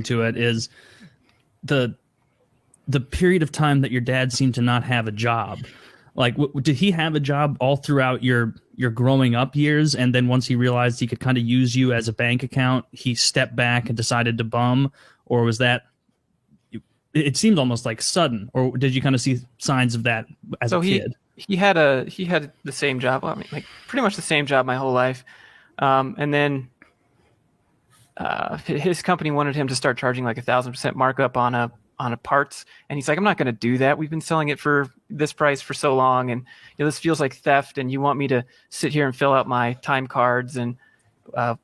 listening to it is the period of time that your dad seemed to not have a job. Like, did he have a job all throughout your growing up years, and then once he realized he could kind of use you as a bank account, he stepped back and decided to bum? Or was that, it seemed almost like sudden, or did you kind of see signs of that as a kid? He had the same job, I mean, like pretty much the same job my whole life, and then his company wanted him to start charging like 1,000% markup on a parts, and he's like, I'm not going to do that. We've been selling it for this price for so long, and this feels like theft, and you want me to sit here and fill out my time cards and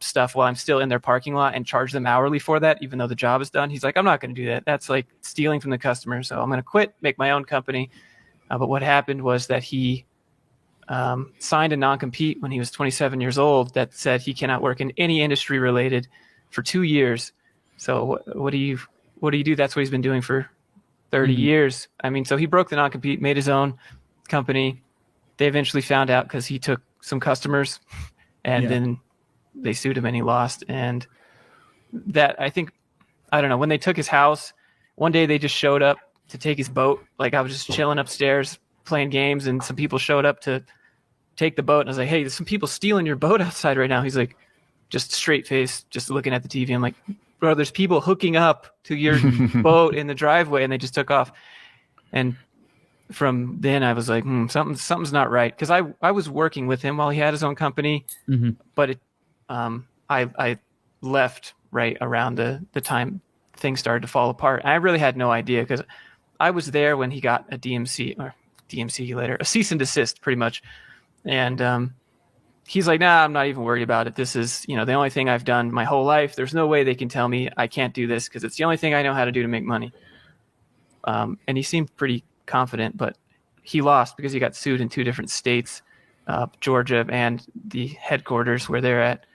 stuff while I'm still in their parking lot and charge them hourly for that, even though the job is done. He's like, I'm not going to do that. That's like stealing from the customer, so I'm going to quit, make my own company. But what happened was that he signed a non-compete when he was 27 years old that said he cannot work in any industry related for 2 years. So what do you do? That's what he's been doing for 30 years. I mean, so he broke the non-compete, made his own company. They eventually found out because he took some customers, and then they sued him and he lost. And that, I don't know, when they took his house, one day they just showed up to take his boat. Like, I was just chilling upstairs playing games, and some people showed up to take the boat. And I was like, hey, there's some people stealing your boat outside right now. He's like, just straight face, just looking at the TV. I'm like, bro, there's people hooking up to your boat in the driveway, and they just took off. And from then I was like, something's not right. Cause I was working with him while he had his own company, but I left right around the time things started to fall apart. And I really had no idea, cause I was there when he got a DMC later, a cease and desist pretty much. And, he's like, nah, I'm not even worried about it. This is, the only thing I've done my whole life. There's no way they can tell me I can't do this, because it's the only thing I know how to do to make money. And he seemed pretty confident, but he lost because he got sued in 2 different states, Georgia and the headquarters where they're at.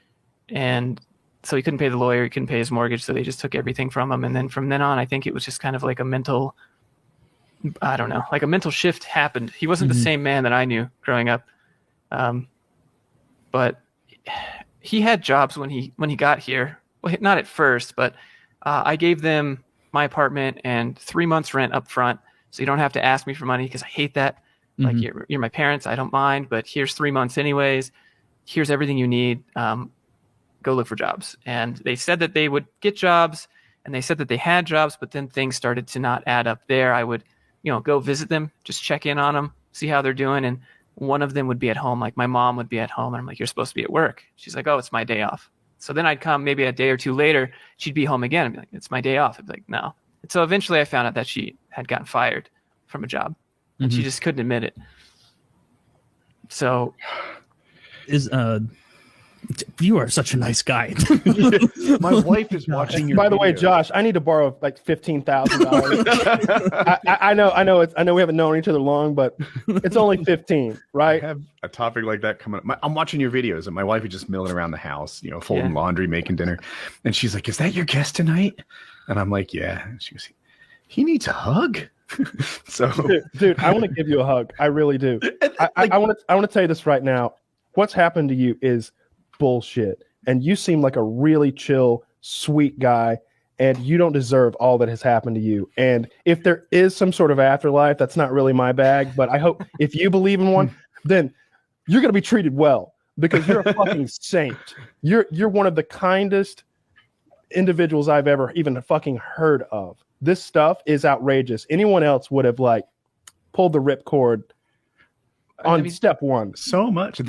And so he couldn't pay the lawyer, he couldn't pay his mortgage, so they just took everything from him. And then from then on, I think it was just kind of like a mental shift happened. He wasn't the same man that I knew growing up. But he had jobs when he got here. Well, not at first, but I gave them my apartment and 3 months rent up front, so you don't have to ask me for money, because I hate that. Like, you're my parents, I don't mind, but here's 3 months anyways. Here's everything you need. Go look for jobs. And they said that they would get jobs, and they said that they had jobs, but then things started to not add up there. I would, go visit them, just check in on them, see how they're doing, and one of them would be at home. Like, my mom would be at home, and I'm like, you're supposed to be at work. She's like, oh, it's my day off. So then I'd come maybe a day or two later, she'd be home again. I'd be like, it's my day off. I'd be like, no. And so eventually I found out that she had gotten fired from a job, and she just couldn't admit it. So you are such a nice guy. My wife is watching your By the way, video. Josh, I need to borrow like $15,000. I know we haven't known each other long, but it's only 15, right? I have a topic like that coming up. I'm watching your videos, and my wife is just milling around the house, folding laundry, making dinner. And she's like, is that your guest tonight? And I'm like, yeah. And she goes, he needs a hug. So dude, I want to give you a hug. I really do. I want to tell you this right now. What's happened to you is bullshit, and you seem like a really chill, sweet guy, and you don't deserve all that has happened to you. And if there is some sort of afterlife, that's not really my bag, but I hope if you believe in one, then you're going to be treated well, because you're a fucking saint. You're one of the kindest individuals I've ever even fucking heard of. This stuff is outrageous. Anyone else would have like pulled the ripcord on step one. So much.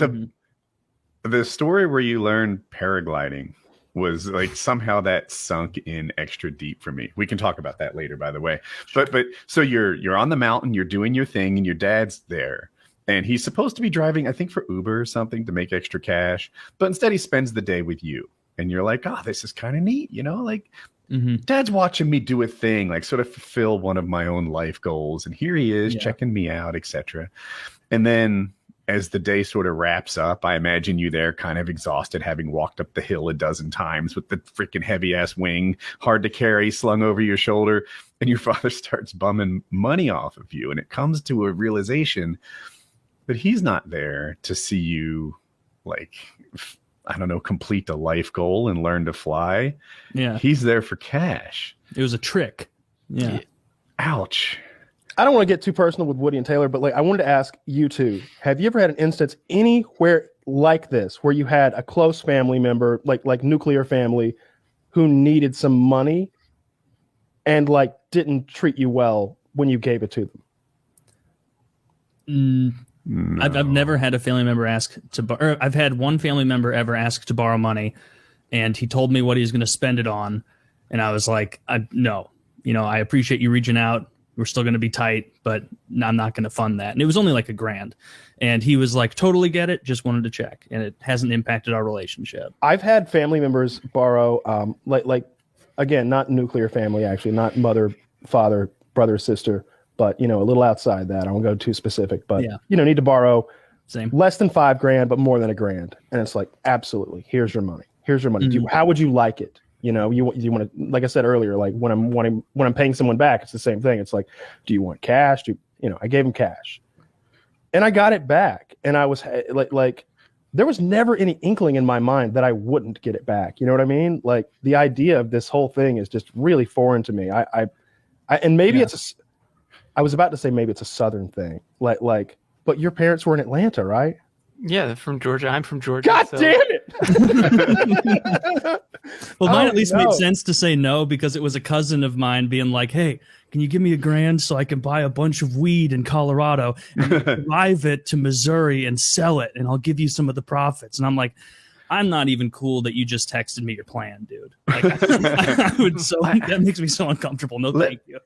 The story where you learned paragliding was like, somehow that sunk in extra deep for me. We can talk about that later, by the way. But so you're on the mountain, you're doing your thing, and your dad's there, and he's supposed to be driving, I think, for Uber or something to make extra cash, but instead he spends the day with you, and you're like, oh, this is kind of neat, like dad's watching me do a thing, like sort of fulfill one of my own life goals, and here he is checking me out, etc. And then as the day sort of wraps up, I imagine you there kind of exhausted, having walked up the hill a dozen times with the freaking heavy ass wing, hard to carry, slung over your shoulder. And your father starts bumming money off of you. And it comes to a realization that he's not there to see you like I don't know, complete a life goal and learn to fly. Yeah. He's there for cash. It was a trick. Yeah. Ouch. I don't want to get too personal with Woody and Taylor, but like I wanted to ask you two, have you ever had an instance anywhere like this where you had a close family member, like nuclear family, who needed some money and like didn't treat you well when you gave it to them? No. I've never had a family member ask to borrow. I've had one family member ever ask to borrow money, and he told me what he was going to spend it on, and I was like, no, I appreciate you reaching out. We're still going to be tight, but I'm not going to fund that. And it was only like $1,000. And he was like, totally get it. Just wanted to check. And it hasn't impacted our relationship. I've had family members borrow, like again, not nuclear family, actually, not mother, father, brother, sister, but, a little outside that. I won't go too specific, but, need to borrow Same. less than $5,000, but more than $1,000. And it's like, absolutely. Here's your money. Here's your money. Mm-hmm. How would you like it? You want to, like I said earlier, like when I'm paying someone back, it's the same thing. It's like, do you want cash? I gave him cash and I got it back. And I was like, there was never any inkling in my mind that I wouldn't get it back. You know what I mean? Like the idea of this whole thing is just really foreign to me. And maybe I was about to say, maybe it's a Southern thing. Like, but your parents were in Atlanta, right? Yeah, they're from Georgia. I'm from Georgia. God damn it. Well, mine at least made sense to say no because it was a cousin of mine being like, hey, can you give me $1,000 so I can buy a bunch of weed in Colorado and drive it to Missouri and sell it, and I'll give you some of the profits. And I'm like, I'm not even cool that you just texted me your plan, dude. Like, that makes me so uncomfortable. No, thank you.